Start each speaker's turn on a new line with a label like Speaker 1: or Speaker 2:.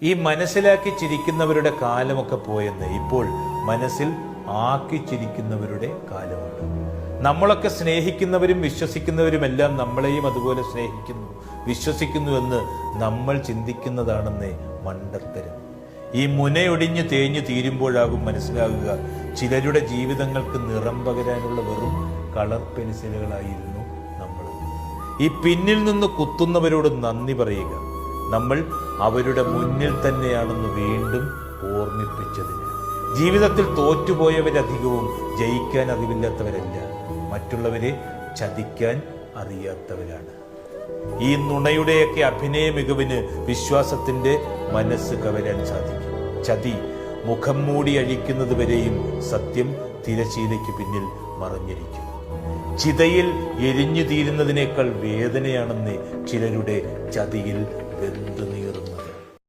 Speaker 1: ഈ മനസ്സിലാക്കി ചിരിക്കുന്നവരുടെ കാലമൊക്കെ പോയെന്ന് ഇപ്പോൾ മനസ്സിൽ ആക്കി ചിരിക്കുന്നവരുടെ കാലമാണ്. നമ്മളൊക്കെ സ്നേഹിക്കുന്നവരും വിശ്വസിക്കുന്നവരുമെല്ലാം നമ്മളെയും അതുപോലെ സ്നേഹിക്കുന്നു, വിശ്വസിക്കുന്നുവെന്ന് നമ്മൾ ചിന്തിക്കുന്നതാണെന്നേ മണ്ടത്തരം. ഈ മുനയൊടിഞ്ഞ് തേഞ്ഞു തീരുമ്പോഴാകും മനസ്സിലാകുക ചിലരുടെ ജീവിതങ്ങൾക്ക് നിറം പകരാനുള്ള വെറും കളർ പെൻസിലുകളായിരുന്നു നമ്മൾ. ഈ പിന്നിൽ നിന്ന് കുത്തുന്നവരോട് നന്ദി പറയുക, നമ്മൾ അവരുടെ മുന്നിൽ തന്നെയാണെന്ന് വീണ്ടും ഓർമ്മിപ്പിച്ചതിന്. ജീവിതത്തിൽ തോറ്റുപോയവരധികവും ജയിക്കാൻ അറിവില്ലാത്തവരല്ല, മറ്റുള്ളവരെ ചതിക്കാൻ അറിയാത്തവരാണ്. ഈ നുണയുടെയൊക്കെ അഭിനയ മികവിന് വിശ്വാസത്തിന്റെ മനസ്സ് കവരാൻ സാധിക്കും. ചതി മുഖം മൂടി അഴിക്കുന്നത് വരെയും സത്യം തിരശീലയ്ക്ക് പിന്നിൽ മറഞ്ഞിരിക്കും. ചിതയിൽ എരിഞ്ഞു തീരുന്നതിനേക്കാൾ വേദനയാണെന്ന് ചിലരുടെ ചതിയിൽ വെന്തു